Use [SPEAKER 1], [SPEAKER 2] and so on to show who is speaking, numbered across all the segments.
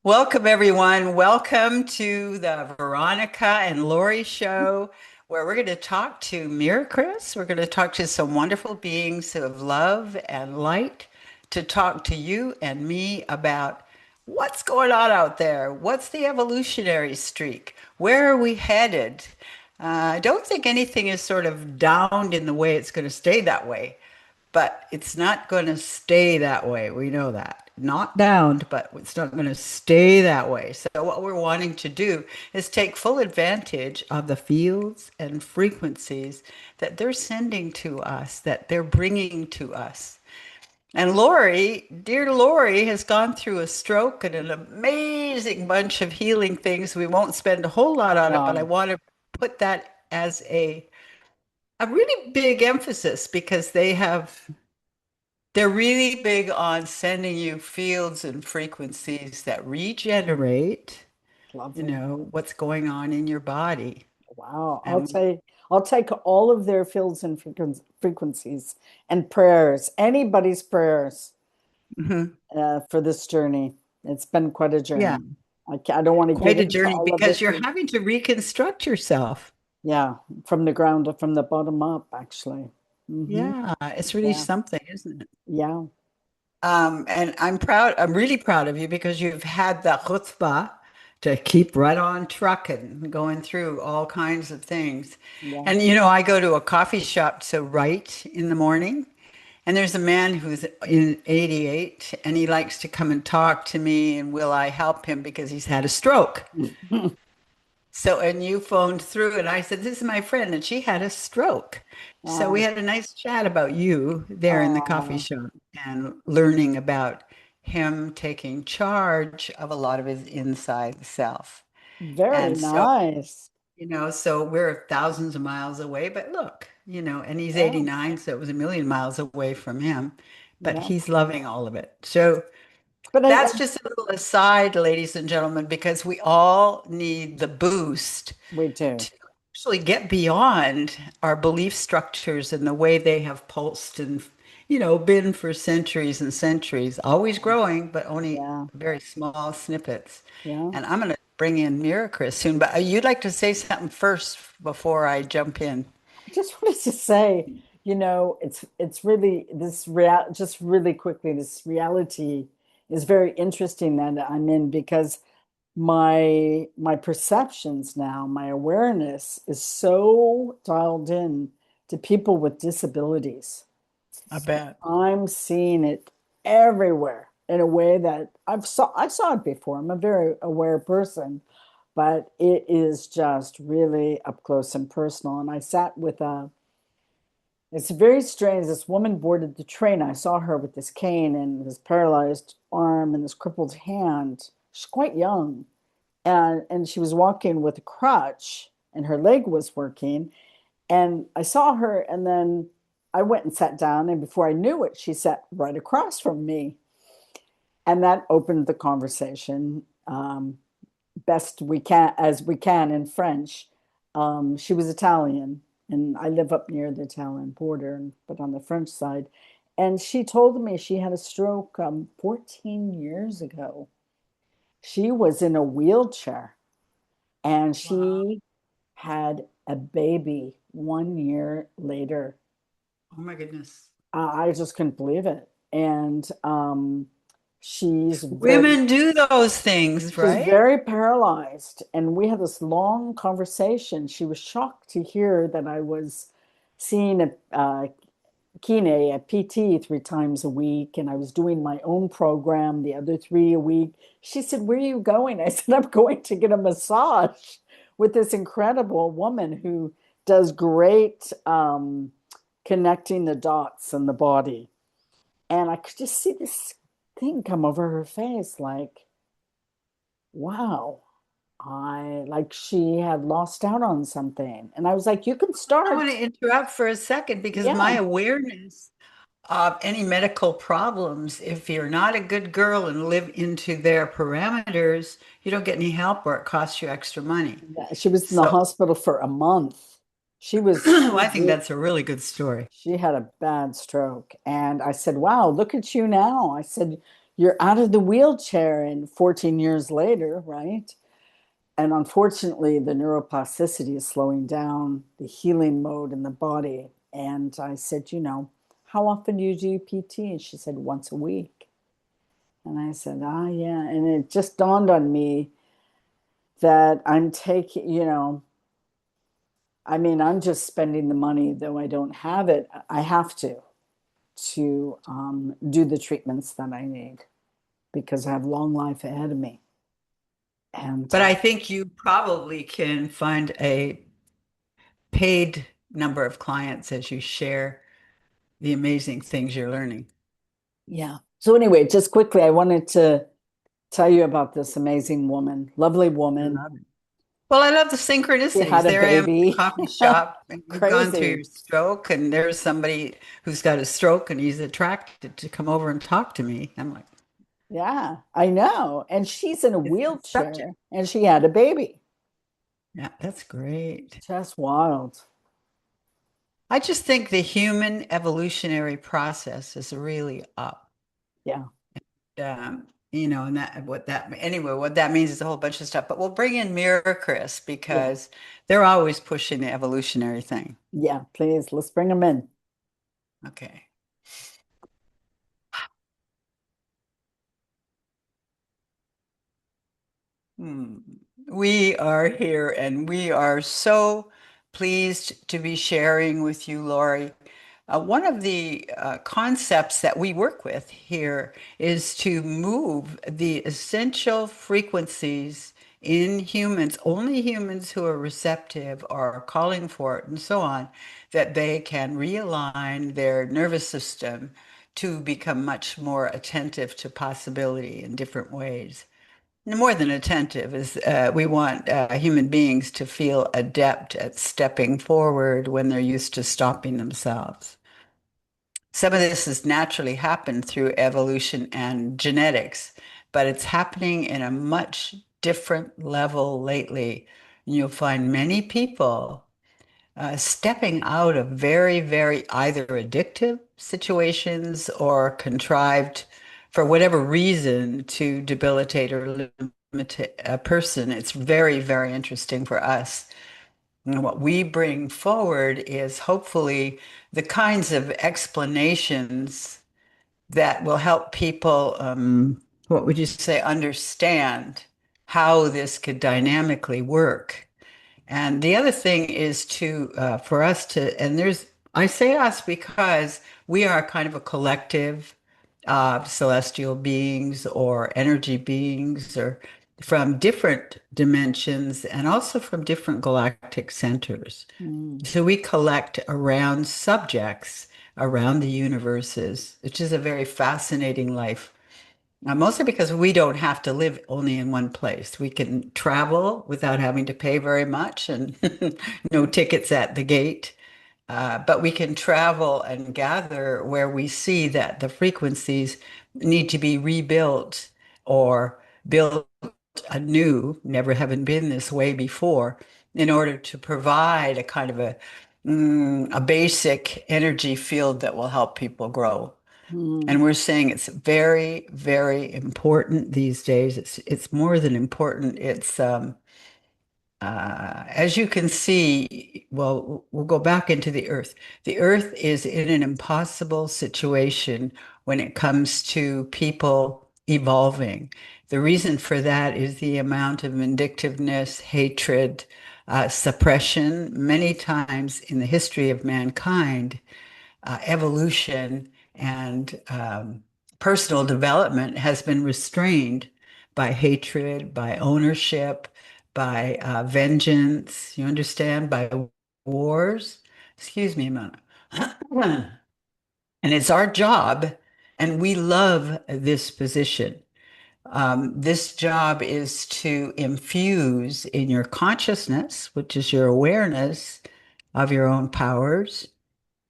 [SPEAKER 1] Welcome, everyone. Welcome to the Veronica and Lori show, where we're going to talk to Chris. We're going to talk to some wonderful beings of love and light to talk to you and me about what's going on out there. What's the evolutionary streak? Where are we headed? I don't think anything is sort of downed in the way it's going to stay that way. But it's not going to stay that way. We know that. Not downed, but it's not going to stay that way. So, what we're wanting to do is take full advantage of the fields and frequencies that they're sending to us, that they're bringing to us. And Lori, dear Lori, has gone through a stroke and an amazing bunch of healing things. We won't spend a whole lot on it, but I
[SPEAKER 2] Wow.
[SPEAKER 1] want to put that as a really big emphasis because they're really big on sending you fields and frequencies that regenerate,
[SPEAKER 2] Lovely.
[SPEAKER 1] what's going on in your body.
[SPEAKER 2] Wow.
[SPEAKER 1] And
[SPEAKER 2] I'll take all of their fields and frequencies and prayers, anybody's prayers
[SPEAKER 1] mhm,
[SPEAKER 2] for this journey. It's been quite a
[SPEAKER 1] yeah,
[SPEAKER 2] journey. I don't want to get
[SPEAKER 1] quite a
[SPEAKER 2] into
[SPEAKER 1] journey
[SPEAKER 2] all of
[SPEAKER 1] because
[SPEAKER 2] it.
[SPEAKER 1] you're having to reconstruct yourself.
[SPEAKER 2] Yeah, from the ground up, from the bottom up, actually.
[SPEAKER 1] Yeah, it's really
[SPEAKER 2] Yeah,
[SPEAKER 1] something, isn't it?
[SPEAKER 2] yeah,
[SPEAKER 1] And I'm really proud of you because you've had the chutzpah to keep right on trucking, going through all kinds of things.
[SPEAKER 2] yeah.
[SPEAKER 1] And I go to a coffee shop to write in the morning, and there's a man who's in 88, and he likes to come and talk to me, and will I help him because he's had a stroke? So, and you phoned through, and I said, "This is my friend, and she had a stroke." So we
[SPEAKER 2] Oh,
[SPEAKER 1] had a nice chat about you there in the coffee
[SPEAKER 2] oh,
[SPEAKER 1] shop and learning about him taking charge of a lot of his inside self.
[SPEAKER 2] very
[SPEAKER 1] And so,
[SPEAKER 2] nice.
[SPEAKER 1] so we're thousands of miles away, but look, and he's
[SPEAKER 2] Yeah,
[SPEAKER 1] 89, so it was a million miles away from him, but
[SPEAKER 2] yeah.
[SPEAKER 1] he's loving all of it. So
[SPEAKER 2] But
[SPEAKER 1] that's just a little aside, ladies and gentlemen, because we all need the boost
[SPEAKER 2] we do.
[SPEAKER 1] to actually get beyond our belief structures and the way they have pulsed and, been for centuries and centuries, always growing, but only
[SPEAKER 2] Yeah,
[SPEAKER 1] very small snippets.
[SPEAKER 2] yeah.
[SPEAKER 1] And I'm going to bring in Chris soon, but you'd like to say something first before I jump in.
[SPEAKER 2] I just wanted to say, it's really this real just really quickly, this reality is very interesting that I'm in because my perceptions now, my awareness is so dialed in to people with disabilities.
[SPEAKER 1] I bet.
[SPEAKER 2] I'm seeing it everywhere in a way that I saw it before. I'm a very aware person, but it is just really up close and personal. And I sat with a it's very strange. This woman boarded the train. I saw her with this cane and this paralyzed arm and this crippled hand. She's quite young, and she was walking with a crutch, and her leg was working. And I saw her, and then I went and sat down, and before I knew it, she sat right across from me, and that opened the conversation best we can as we can in French. She was Italian, and I live up near the Italian border, but on the French side. And she told me she had a stroke 14 years ago. She was in a wheelchair, and
[SPEAKER 1] Wow.
[SPEAKER 2] she had a baby 1 year later.
[SPEAKER 1] Oh my goodness.
[SPEAKER 2] I just couldn't believe it. And she's very
[SPEAKER 1] Women do those things,
[SPEAKER 2] She's
[SPEAKER 1] right?
[SPEAKER 2] very paralyzed. And we had this long conversation. She was shocked to hear that I was seeing a kine, a PT 3 times a week, and I was doing my own program the other three a week. She said, "Where are you going?" I said, "I'm going to get a massage with this incredible woman who does great connecting the dots in the body." And I could just see this thing come over her face like, wow, I like she had lost out on something. And I was like, you can
[SPEAKER 1] I want
[SPEAKER 2] start.
[SPEAKER 1] to interrupt for a second because my
[SPEAKER 2] Yeah,
[SPEAKER 1] awareness of any medical problems, if you're not a good girl and live into their parameters, you don't get any help or it costs you extra money.
[SPEAKER 2] she was in the
[SPEAKER 1] So
[SPEAKER 2] hospital for a month. She was,
[SPEAKER 1] I think that's a really good story.
[SPEAKER 2] she had a bad stroke. And I said, wow, look at you now. I said, you're out of the wheelchair and 14 years later, right? And unfortunately, the neuroplasticity is slowing down the healing mode in the body. And I said, how often do you do PT? And she said, once a week. And I said, yeah. And it just dawned on me that I'm taking, I mean, I'm just spending the money, though I don't have it. I have to do the treatments that I need because I have long life ahead of me. And
[SPEAKER 1] But I think you probably can find a paid number of clients as you share the amazing things you're learning.
[SPEAKER 2] yeah. So, anyway, just quickly, I wanted to tell you about this amazing woman, lovely
[SPEAKER 1] I
[SPEAKER 2] woman.
[SPEAKER 1] love it. Well, I love the
[SPEAKER 2] She
[SPEAKER 1] synchronicities.
[SPEAKER 2] had a
[SPEAKER 1] There I am at the
[SPEAKER 2] baby.
[SPEAKER 1] coffee shop, and you've gone through
[SPEAKER 2] Crazy.
[SPEAKER 1] your stroke, and there's somebody who's got a stroke, and he's attracted to come over and talk to me. I'm like,
[SPEAKER 2] Yeah, I know. And she's in a
[SPEAKER 1] it's the
[SPEAKER 2] wheelchair
[SPEAKER 1] subject.
[SPEAKER 2] and she had a baby.
[SPEAKER 1] Yeah, that's great.
[SPEAKER 2] Just wild.
[SPEAKER 1] I just think the human evolutionary process is really up.
[SPEAKER 2] Yeah.
[SPEAKER 1] And that what that means is a whole bunch of stuff. But we'll bring in Mira Chris
[SPEAKER 2] Yeah.
[SPEAKER 1] because they're always pushing the evolutionary thing.
[SPEAKER 2] Yeah. Please, let's bring them in.
[SPEAKER 1] Okay. Hmm. We are here and we are so pleased to be sharing with you, Lori. One of the concepts that we work with here is to move the essential frequencies in humans, only humans who are receptive are calling for it and so on, that they can realign their nervous system to become much more attentive to possibility in different ways. More than attentive is we want human beings to feel adept at stepping forward when they're used to stopping themselves. Some of this has naturally happened through evolution and genetics, but it's happening in a much different level lately. And you'll find many people stepping out of very, very either addictive situations or contrived for whatever reason to debilitate or limit a person. It's very, very interesting for us. And what we bring forward is hopefully the kinds of explanations that will help people, what would you say, understand how this could dynamically work. And the other thing is for us to, and I say us because we are kind of a collective of celestial beings or energy beings or from different dimensions and also from different galactic centers.
[SPEAKER 2] Mm.
[SPEAKER 1] So we collect around subjects around the universes, which is a very fascinating life. Mostly because we don't have to live only in one place. We can travel without having to pay very much and no tickets at the gate. But we can travel and gather where we see that the frequencies need to be rebuilt or built anew, never having been this way before, in order to provide a kind of a basic energy field that will help people grow.
[SPEAKER 2] Mm.
[SPEAKER 1] And we're saying it's very, very important these days. It's more than important. It's as you can see, well, we'll go back into the earth. The earth is in an impossible situation when it comes to people evolving. The reason for that is the amount of vindictiveness, hatred, suppression. Many times in the history of mankind, evolution and personal development has been restrained by hatred, by ownership, by vengeance, you understand, by wars. Excuse me a minute. And it's our job, and we love this position. This job is to infuse in your consciousness, which is your awareness of your own powers,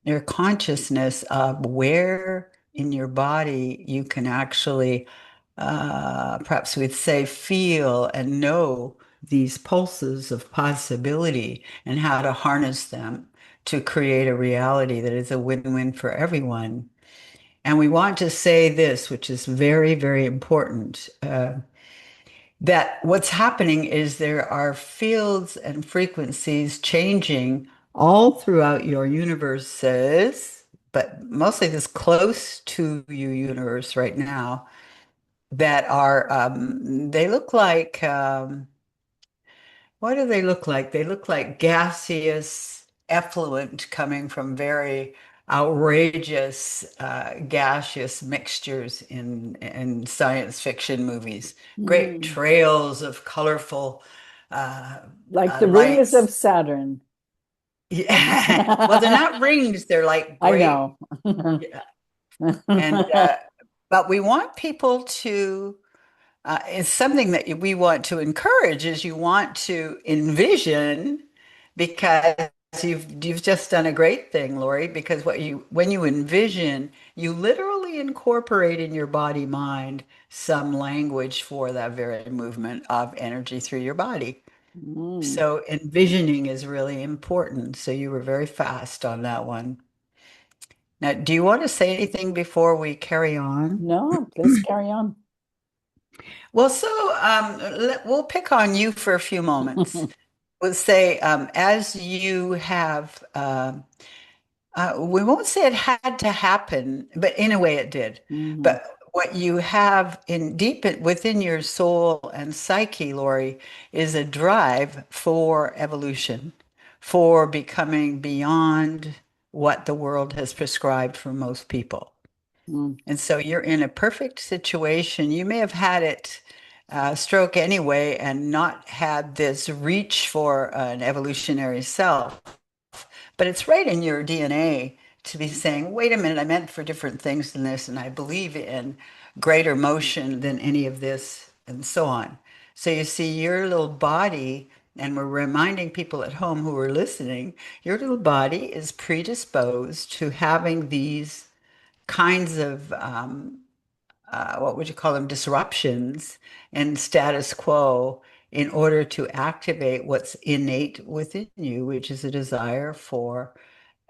[SPEAKER 1] your consciousness of where in your body you can actually, perhaps we'd say, feel and know these pulses of possibility and how to harness them to create a reality that is a win-win for everyone. And we want to say this, which is very, very important, that what's happening is there are fields and frequencies changing all throughout your universes, but mostly this close to you universe right now that are, they look like, what do they look like? They look like gaseous effluent coming from very outrageous gaseous mixtures in science fiction movies. Great
[SPEAKER 2] Mm.
[SPEAKER 1] trails of colorful uh,
[SPEAKER 2] Like the rings of
[SPEAKER 1] lights.
[SPEAKER 2] Saturn.
[SPEAKER 1] Yeah. Well, they're not rings. They're like
[SPEAKER 2] I
[SPEAKER 1] great.
[SPEAKER 2] know.
[SPEAKER 1] Yeah. And but we want people to it's something that we want to encourage is you want to envision because you've just done a great thing, Lori, because what you when you envision, you literally incorporate in your body mind some language for that very movement of energy through your body.
[SPEAKER 2] Mm.
[SPEAKER 1] So envisioning is really important. So you were very fast on that one. Now, do you want to say anything before we carry on?
[SPEAKER 2] No, please carry on.
[SPEAKER 1] Well, so we'll pick on you for a few moments. We'll say, as you have, we won't say it had to happen, but in a way it did.
[SPEAKER 2] Mhm.
[SPEAKER 1] But what you have in within your soul and psyche, Lori, is a drive for evolution, for becoming beyond what the world has prescribed for most people.
[SPEAKER 2] Mm.
[SPEAKER 1] And so you're in a perfect situation. You may have had it stroke anyway and not had this reach for an evolutionary self, but it's right in your DNA to be saying, wait a minute, I meant for different things than this, and I believe in greater motion than any of this, and so on. So you see, your little body, and we're reminding people at home who are listening, your little body is predisposed to having these kinds of what would you call them, disruptions and status quo in order to activate what's innate within you, which is a desire for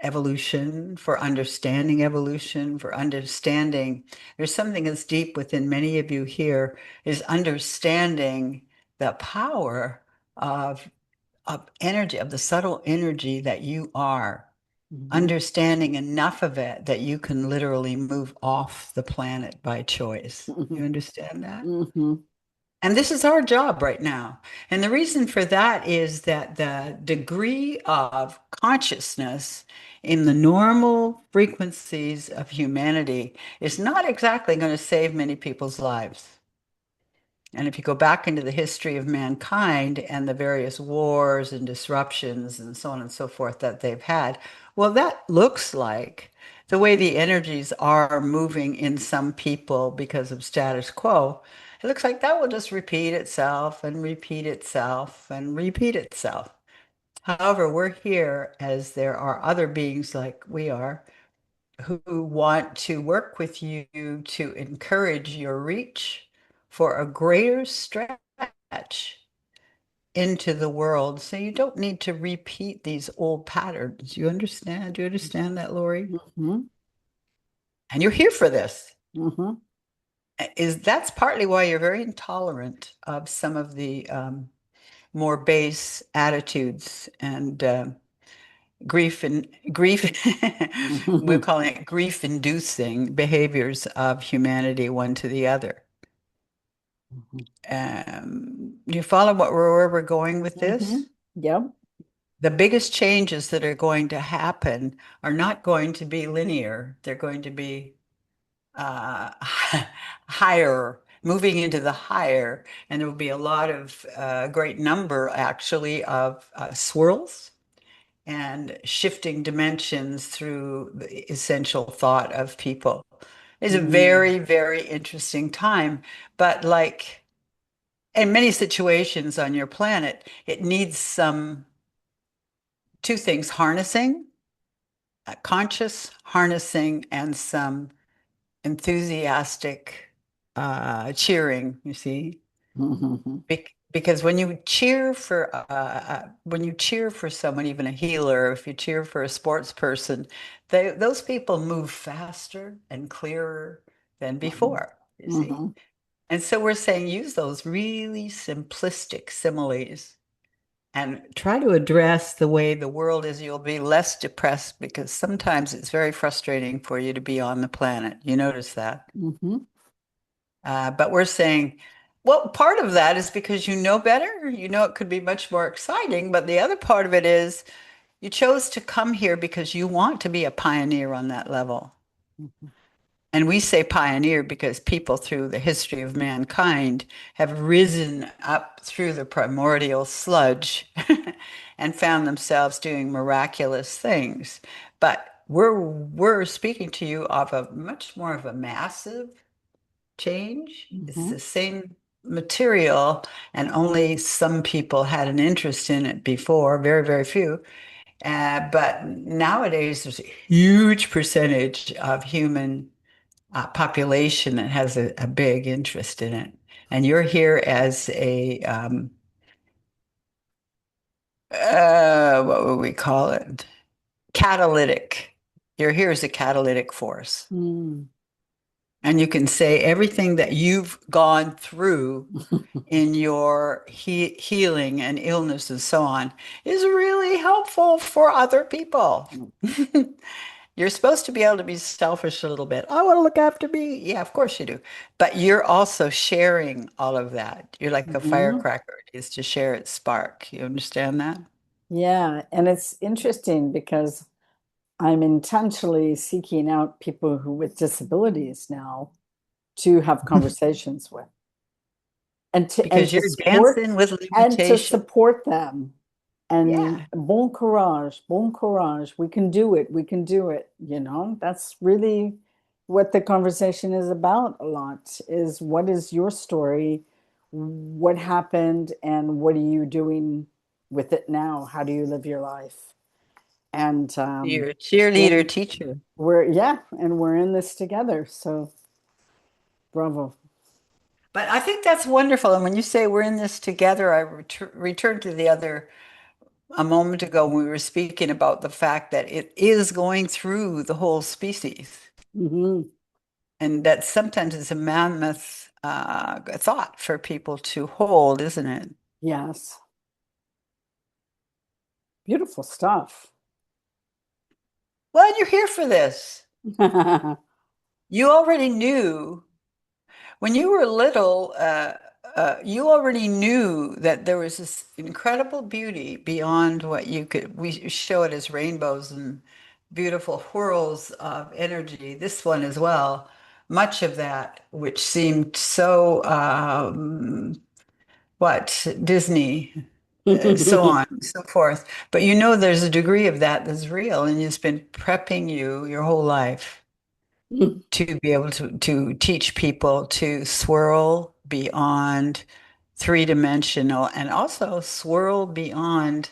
[SPEAKER 1] evolution, for understanding evolution, for understanding. There's something that's deep within many of you here is understanding the power of energy, of the subtle energy that you are
[SPEAKER 2] Mhm.
[SPEAKER 1] understanding enough of it that you can literally move off the planet by choice. You
[SPEAKER 2] Mhm.
[SPEAKER 1] understand that?
[SPEAKER 2] Mhm.
[SPEAKER 1] And this is our job right now. And the reason for that is that the degree of consciousness in the normal frequencies of humanity is not exactly going to save many people's lives. And if you go back into the history of mankind and the various wars and disruptions and so on and so forth that they've had, well, that looks like the way the energies are moving in some people because of status quo. It looks like that will just repeat itself and repeat itself and repeat itself. However, we're here as there are other beings like we are who want to work with you to encourage your reach for a greater stretch into the world. So you don't need to repeat these old patterns. You understand? Do you understand that, Lori?
[SPEAKER 2] Mhm.
[SPEAKER 1] And you're here for this.
[SPEAKER 2] Mhm.
[SPEAKER 1] Is that's partly why you're very intolerant of some of the more base attitudes and grief and grief we're
[SPEAKER 2] Mhm.
[SPEAKER 1] calling it grief inducing behaviors of humanity one to the other. Do you follow where we're going with this?
[SPEAKER 2] Mhm. Yep.
[SPEAKER 1] The biggest changes that are going to happen are not going to be linear. They're going to be uh, higher, moving into the higher, and there will be a lot of great number actually of swirls and shifting dimensions through the essential thought of people. It's a
[SPEAKER 2] Mm.
[SPEAKER 1] very, very interesting time. But like in many situations on your planet, it needs some two things, harnessing, conscious harnessing, and some enthusiastic cheering, you see.
[SPEAKER 2] Mhm.
[SPEAKER 1] because when you cheer for someone, even a healer, if you cheer for a sports person, those people move faster and clearer than
[SPEAKER 2] Mhm.
[SPEAKER 1] before, you see.
[SPEAKER 2] Mhm.
[SPEAKER 1] And so we're saying use those really simplistic similes and try to address the way the world is. You'll be less depressed because sometimes it's very frustrating for you to be on the planet. You notice that.
[SPEAKER 2] Mhm.
[SPEAKER 1] But we're saying, well, part of that is because you know better. You know it could be much more exciting. But the other part of it is you chose to come here because you want to be a pioneer on that level.
[SPEAKER 2] Mhm.
[SPEAKER 1] And we say pioneer because people through the history of mankind have risen up through the primordial sludge and found themselves doing miraculous things. But we're speaking to you of a much more of a massive change. It's
[SPEAKER 2] Mhm.
[SPEAKER 1] the same material, and only some people had an interest in it before, very, very few. But nowadays, there's a huge percentage of human population that has a big interest in it. And you're here as what would we call it? Catalytic. You're here as a catalytic force.
[SPEAKER 2] Mm.
[SPEAKER 1] And you can say everything that you've gone through in your healing and illness and so on is really helpful for other people. You're supposed to be able to be selfish a little bit. I want to look after me. Yeah, of course you do. But you're also sharing all of that. You're like a
[SPEAKER 2] Mhm.
[SPEAKER 1] firecracker. It is to share its spark. You understand that?
[SPEAKER 2] Yeah, and it's interesting because I'm intentionally seeking out people who with disabilities now to have conversations with
[SPEAKER 1] Because you're dancing with
[SPEAKER 2] and to
[SPEAKER 1] limitation.
[SPEAKER 2] support them. And
[SPEAKER 1] Yeah.
[SPEAKER 2] bon courage, we can do it, we can do it, you know? That's really what the conversation is about a lot is what is your story? What happened and what are you doing with it now? How do you live your life? And
[SPEAKER 1] You're a
[SPEAKER 2] we're,
[SPEAKER 1] cheerleader teacher.
[SPEAKER 2] yeah, and we're in this together. So bravo.
[SPEAKER 1] But I think that's wonderful. And when you say we're in this together, I return to the other a moment ago when we were speaking about the fact that it is going through the whole species.
[SPEAKER 2] Hmm.
[SPEAKER 1] And that sometimes it's a mammoth thought for people to hold, isn't it?
[SPEAKER 2] Yes. Beautiful stuff.
[SPEAKER 1] Well, you're here for this. You already knew when you were little, you already knew that there was this incredible beauty beyond what you could. We show it as rainbows and beautiful whirls of energy. This one as well. Much of that, which seemed so, what, Disney, so on and so forth. But you know, there's a degree of that that's real, and it's been prepping you your whole life to be able to teach people to swirl beyond three-dimensional and also swirl beyond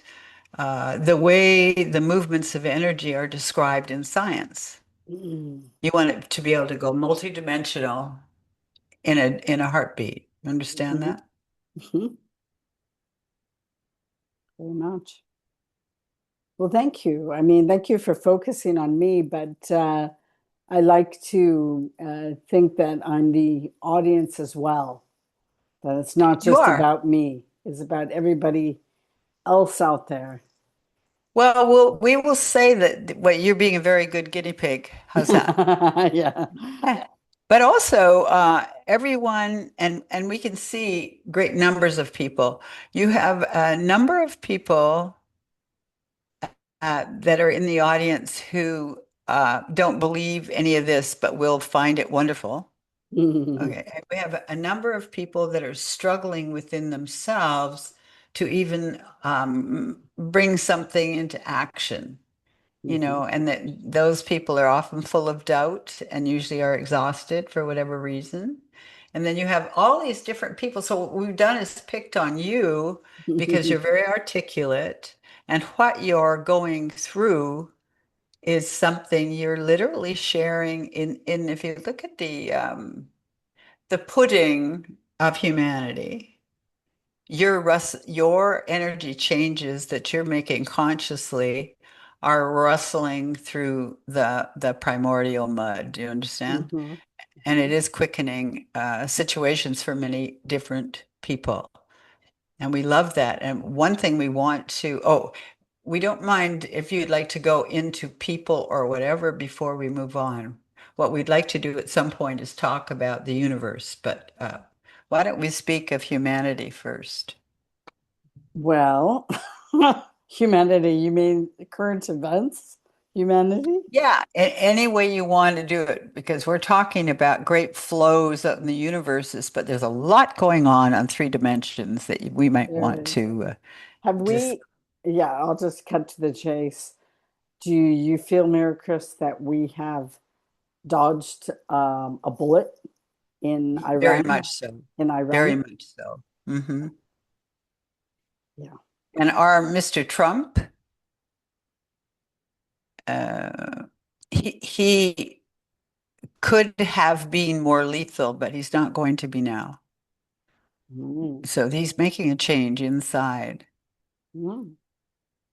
[SPEAKER 1] the way the movements of energy are described in science.
[SPEAKER 2] Mm.
[SPEAKER 1] You want it to be able to go multidimensional in a heartbeat. Understand
[SPEAKER 2] Mhm.
[SPEAKER 1] that?
[SPEAKER 2] Mhm. Very much. Well, thank you. I mean, thank you for focusing on me, but I like to think that I'm the audience as well, that it's not
[SPEAKER 1] You
[SPEAKER 2] just
[SPEAKER 1] are.
[SPEAKER 2] about me, it's about everybody else out there.
[SPEAKER 1] Well, we will say that well, you're being a very good guinea pig. How's that?
[SPEAKER 2] Yeah.
[SPEAKER 1] Yeah. But also, everyone, and we can see great numbers of people. You have a number of people that are in the audience who don't believe any of this, but will find it wonderful. Okay. And we have a number of people that are struggling within themselves to even bring something into action.
[SPEAKER 2] Mhm.
[SPEAKER 1] And that those people are often full of doubt and usually are exhausted for whatever reason. And then you have all these different people. So what we've done is picked on you because you're very articulate, and what you're going through is something you're literally sharing in if you look at the pudding of humanity. your energy changes that you're making consciously are rustling through the primordial mud. Do you understand?
[SPEAKER 2] Hmm.
[SPEAKER 1] And it is quickening situations for many different people. And we love that. And one thing we want to, oh, we don't mind if you'd like to go into people or whatever before we move on. What we'd like to do at some point is talk about the universe, but why don't we speak of humanity first?
[SPEAKER 2] Well, humanity, you mean current events? Humanity?
[SPEAKER 1] Yeah, any way you want to do it, because we're talking about great flows up in the universes, but there's a lot going on three dimensions that we might
[SPEAKER 2] There
[SPEAKER 1] want
[SPEAKER 2] is.
[SPEAKER 1] to
[SPEAKER 2] Have
[SPEAKER 1] just.
[SPEAKER 2] we, yeah, I'll just cut to the chase. Do you feel, Mary Chris, that we have dodged a bullet in
[SPEAKER 1] Very
[SPEAKER 2] Iran?
[SPEAKER 1] much so.
[SPEAKER 2] In
[SPEAKER 1] Very
[SPEAKER 2] Iran?
[SPEAKER 1] much so. Hmm.
[SPEAKER 2] Yeah.
[SPEAKER 1] And our Mr. Trump, uh, he could have been more lethal, but he's not going to be now.
[SPEAKER 2] Mm,
[SPEAKER 1] So he's making a change inside.
[SPEAKER 2] mm,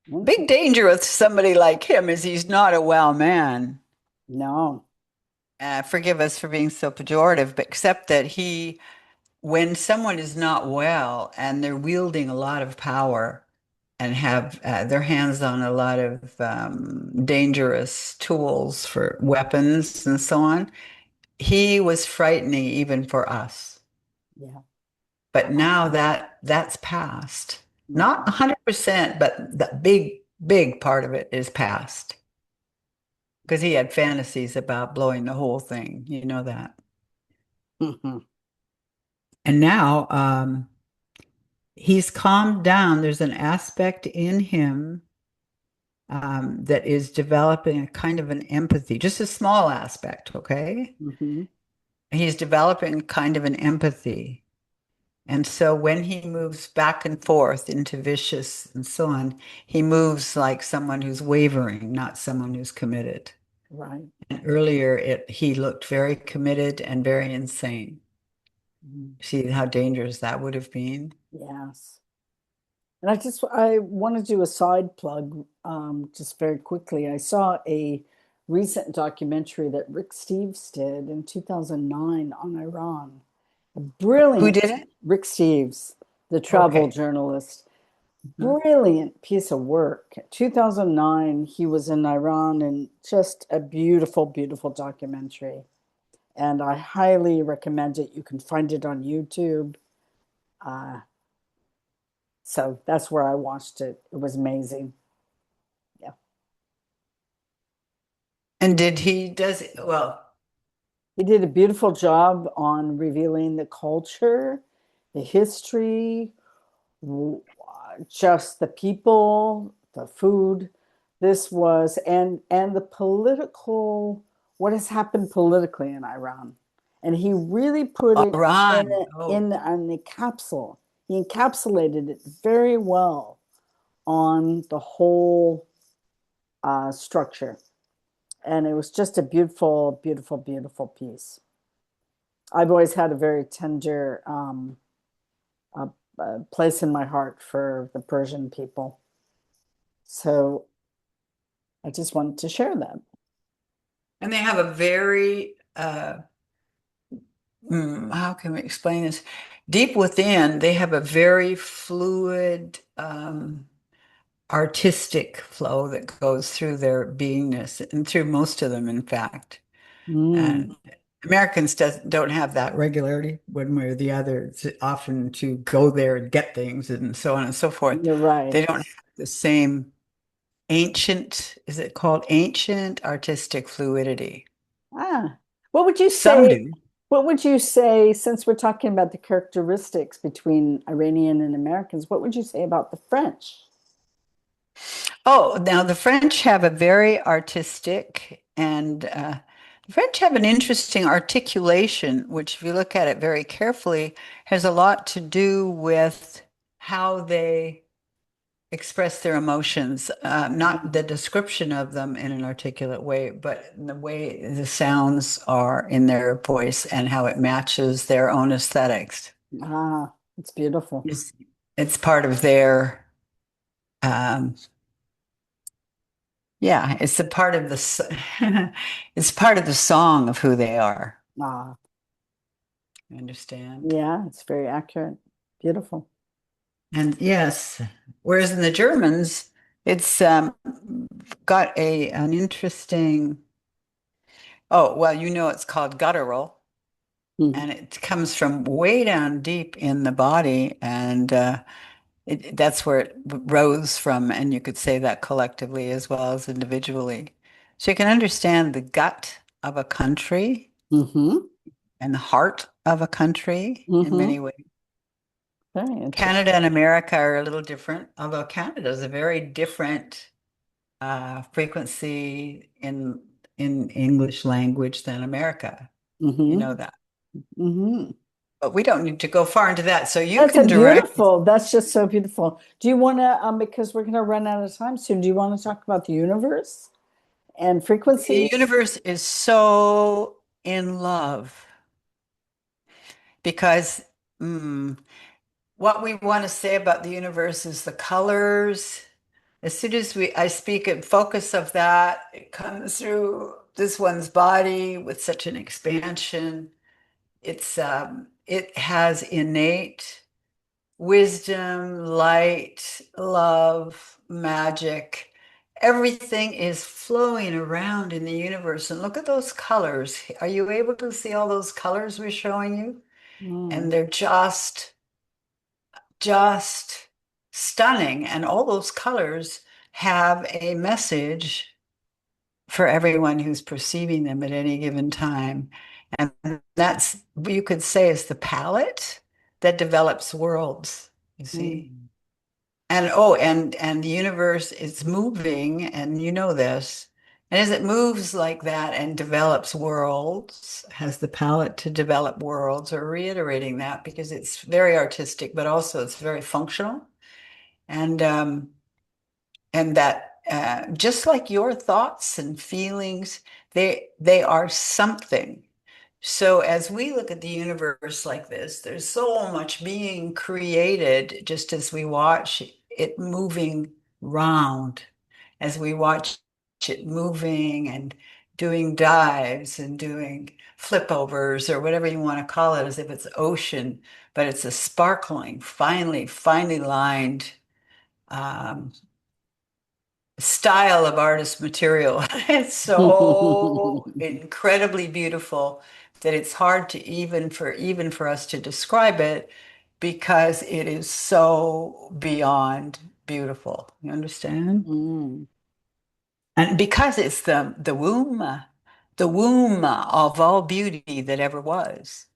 [SPEAKER 1] Big
[SPEAKER 2] interesting.
[SPEAKER 1] danger with somebody like him is he's not a well man.
[SPEAKER 2] No.
[SPEAKER 1] Forgive us for being so pejorative, but except that when someone is not well and they're wielding a lot of power and have their hands on a lot of dangerous tools for weapons and so on, he was frightening even for us.
[SPEAKER 2] Yeah.
[SPEAKER 1] But now that's past. Not
[SPEAKER 2] Mhm.
[SPEAKER 1] 100%, but the big, big part of it is past. Because he had fantasies about blowing the whole thing. You know that.
[SPEAKER 2] Mhm.
[SPEAKER 1] And now he's calmed down. There's an aspect in him that is developing a kind of an empathy, just a small aspect, okay?
[SPEAKER 2] Mhm.
[SPEAKER 1] He's developing kind of an empathy. And so when he moves back and forth into vicious and so on, he moves like someone who's wavering, not someone who's committed.
[SPEAKER 2] Right.
[SPEAKER 1] And earlier he looked very committed and very insane.
[SPEAKER 2] Mhm.
[SPEAKER 1] See how dangerous that would have been?
[SPEAKER 2] Yes. And I want to do a side plug just very quickly. I saw a recent documentary that Rick Steves did in 2009 on Iran. A
[SPEAKER 1] Who did
[SPEAKER 2] brilliant
[SPEAKER 1] it?
[SPEAKER 2] Rick Steves, the travel
[SPEAKER 1] Okay.
[SPEAKER 2] journalist.
[SPEAKER 1] Mhm.
[SPEAKER 2] Brilliant piece of work. 2009, he was in Iran and just a beautiful, beautiful documentary. And I highly recommend it. You can find it on YouTube. Uh, so that's where I watched it. It was amazing. Yeah.
[SPEAKER 1] And did he does well,
[SPEAKER 2] He did a beautiful job on revealing the culture, the history, just the people, the food. This was and the political what has happened politically in Iran. And he really put it
[SPEAKER 1] Iran?
[SPEAKER 2] in
[SPEAKER 1] Oh,
[SPEAKER 2] a capsule. He encapsulated it very well on the whole structure. And it was just a beautiful, beautiful, beautiful piece. I've always had a very tender uh, place in my heart for the Persian people. So I just wanted to share that.
[SPEAKER 1] and they have a very how can we explain this? Deep within, they have a very fluid, artistic flow that goes through their beingness and through most of them, in fact.
[SPEAKER 2] Mm,
[SPEAKER 1] And Americans don't have that regularity one way or the other. It's often to go there and get things and so on and so forth.
[SPEAKER 2] you're right.
[SPEAKER 1] They don't have the same ancient, is it called ancient artistic fluidity?
[SPEAKER 2] Ah, what would you
[SPEAKER 1] Some
[SPEAKER 2] say?
[SPEAKER 1] do.
[SPEAKER 2] What would you say, since we're talking about the characteristics between Iranian and Americans, what would you say about the French?
[SPEAKER 1] Oh, now the French have a very artistic and the French have an interesting articulation, which, if you look at it very carefully, has a lot to do with how they express their emotions, not the description of them in an articulate way, but the way the sounds are in their voice and how it matches their own aesthetics.
[SPEAKER 2] Ah, it's beautiful.
[SPEAKER 1] Yes. it's part of their, um, yeah, it's a part of the, it's part of the song of who they are.
[SPEAKER 2] Ah,
[SPEAKER 1] You understand?
[SPEAKER 2] yeah, it's very accurate. Beautiful.
[SPEAKER 1] And yes, whereas in the Germans, it's got a an interesting. Oh, well, it's called guttural,
[SPEAKER 2] Mhm.
[SPEAKER 1] and it comes from way down deep in the body, and that's where it rose from. And you could say that collectively as well as individually. So you can understand the gut of a country
[SPEAKER 2] Mm-hmm.
[SPEAKER 1] and the heart of a country in
[SPEAKER 2] Mm-hmm.
[SPEAKER 1] many ways.
[SPEAKER 2] Very
[SPEAKER 1] Canada
[SPEAKER 2] interesting.
[SPEAKER 1] and America are a little different, although Canada is a very different frequency in English language than America. You
[SPEAKER 2] Mm-hmm.
[SPEAKER 1] know that.
[SPEAKER 2] Mm-hmm.
[SPEAKER 1] But we don't need to go far into that. So you
[SPEAKER 2] That's
[SPEAKER 1] can
[SPEAKER 2] a
[SPEAKER 1] direct
[SPEAKER 2] beautiful. That's just so beautiful. Do you want to, because we're going to run out of time soon, do you want to talk about the universe and
[SPEAKER 1] the
[SPEAKER 2] frequencies?
[SPEAKER 1] universe is so in love because what we want to say about the universe is the colors. As soon as I speak and focus of that, it comes through this one's body with such an expansion. It has innate wisdom, light, love, magic. Everything is flowing around in the universe. And look at those colors. Are you able to see all those colors we're showing you? And
[SPEAKER 2] Mm,
[SPEAKER 1] they're just stunning. And all those colors have a message for everyone who's perceiving them at any given time. And that's, you could say, is the palette that develops worlds, you see.
[SPEAKER 2] mm,
[SPEAKER 1] And oh, and the universe is moving, and you know this. And as it moves like that and develops worlds, has the palette to develop worlds, or reiterating that because it's very artistic, but also it's very functional. And that just like your thoughts and feelings, they are something. So as we look at the universe like this, there's so much being created just as we watch it moving round, as we watch it moving and doing dives and doing flip overs or whatever you want to call it, as if it's ocean, but it's a sparkling, finely lined um, style of artist material. It's so
[SPEAKER 2] mm.
[SPEAKER 1] incredibly beautiful that it's hard to even for us to describe it because it is so beyond beautiful. You understand? And because it's the womb of all beauty that ever was.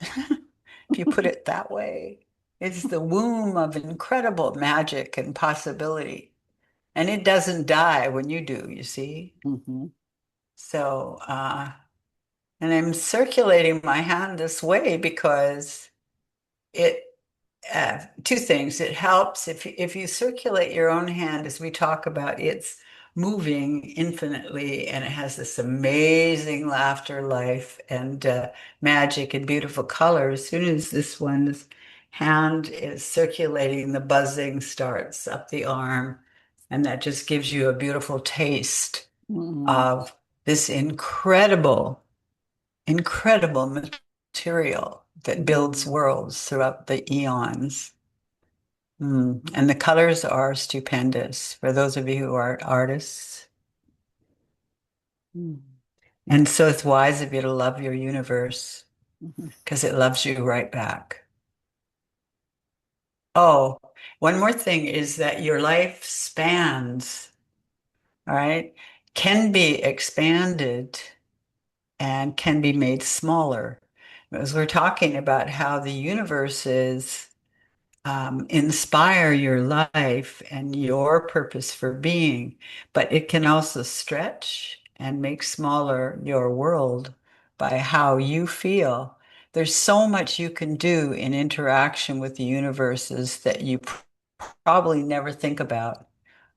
[SPEAKER 1] If you put it that way, it's the womb of incredible magic and possibility. And it doesn't die when you do, you see?
[SPEAKER 2] Mhm.
[SPEAKER 1] So, and I'm circulating my hand this way because it, two things. It helps if you circulate your own hand, as we talk about, it's moving infinitely and it has this amazing laughter, life, and magic and beautiful colors. As soon as this one's hand is circulating, the buzzing starts up the arm, and that just gives you a beautiful taste
[SPEAKER 2] Mm,
[SPEAKER 1] of this incredible material that builds
[SPEAKER 2] mm,
[SPEAKER 1] worlds throughout the eons. And the colors are stupendous for those of you who are artists.
[SPEAKER 2] mm,
[SPEAKER 1] And so it's wise of you to love your universe
[SPEAKER 2] mhm,
[SPEAKER 1] because it loves you right back. Oh, one more thing is that your life spans, all right, can be expanded and can be made smaller. As we're talking about how the universe is inspire your life and your purpose for being, but it can also stretch and make smaller your world by how you feel. There's so much you can do in interaction with the universes that you probably never think about.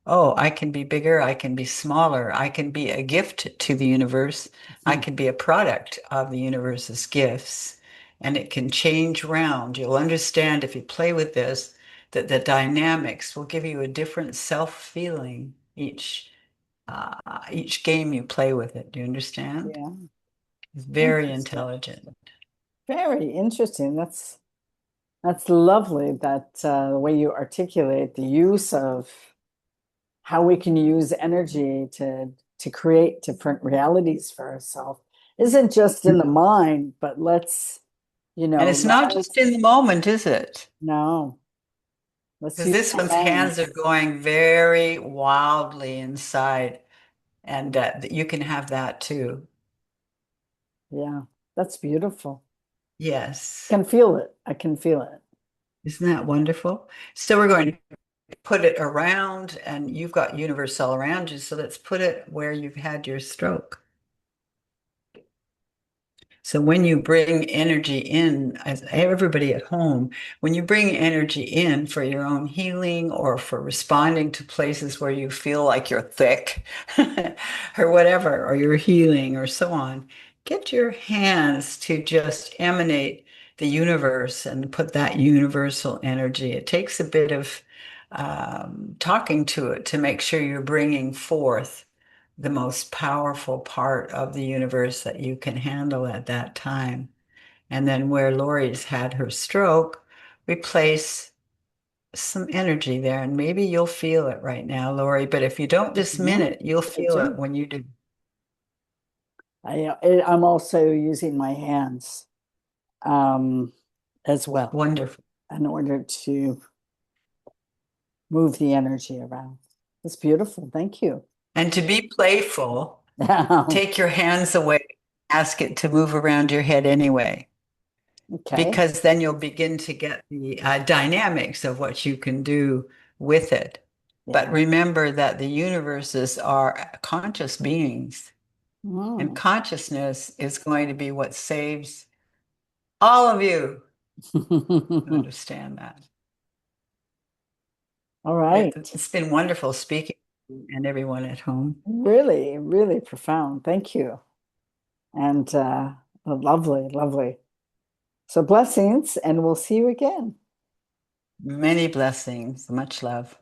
[SPEAKER 1] Oh, I can be bigger, I can be smaller, I can be a gift to the universe, I
[SPEAKER 2] mhm.
[SPEAKER 1] can be a product of the universe's gifts, and it can change round. You'll understand if you play with this the dynamics will give you a different self-feeling each game you play with it. Do you understand?
[SPEAKER 2] Yeah.
[SPEAKER 1] It's very
[SPEAKER 2] Interesting.
[SPEAKER 1] intelligent.
[SPEAKER 2] Very interesting. That's lovely that the way you articulate the use of how we can use energy to create different realities for ourselves isn't just in the mind, but
[SPEAKER 1] And it's not just in the moment, is it?
[SPEAKER 2] no, let's
[SPEAKER 1] Because
[SPEAKER 2] use
[SPEAKER 1] this
[SPEAKER 2] our
[SPEAKER 1] one's hands are
[SPEAKER 2] minds.
[SPEAKER 1] going very wildly inside, and you can have that too.
[SPEAKER 2] Yeah, that's beautiful.
[SPEAKER 1] Yes.
[SPEAKER 2] Can feel it. I can feel it.
[SPEAKER 1] Isn't that wonderful? So we're going to put it around, and you've got universe all around you. So let's put it where you've had your stroke. So when you bring energy in, as everybody at home, when you bring energy in for your own healing or for responding to places where you feel like you're thick or whatever, or you're healing or so on, get your hands to just emanate the universe and put that universal energy. It takes a bit of talking to it to make sure you're bringing forth the most powerful part of the universe that you can handle at that time. And then where Lori's had her stroke, we place some energy there. And maybe you'll feel it right now, Lori, but if you don't this
[SPEAKER 2] Mhm.
[SPEAKER 1] minute, you'll
[SPEAKER 2] I
[SPEAKER 1] feel it
[SPEAKER 2] do.
[SPEAKER 1] when you do.
[SPEAKER 2] I'm also using my hands um, as well
[SPEAKER 1] Wonderful.
[SPEAKER 2] in order to move the energy around. It's beautiful. Thank you.
[SPEAKER 1] And to be playful, take your hands away, ask it to move around your head anyway,
[SPEAKER 2] Okay.
[SPEAKER 1] because then you'll begin to get the dynamics of what you can do with it. But
[SPEAKER 2] Yeah.
[SPEAKER 1] remember that the universes are conscious beings, and
[SPEAKER 2] Mm.
[SPEAKER 1] consciousness is going to be what saves all of you. You understand that.
[SPEAKER 2] All right.
[SPEAKER 1] It's been wonderful speaking to you and everyone at home.
[SPEAKER 2] Really, really profound. Thank you. And lovely, lovely. So blessings, and we'll see you again.
[SPEAKER 1] Many blessings, much love.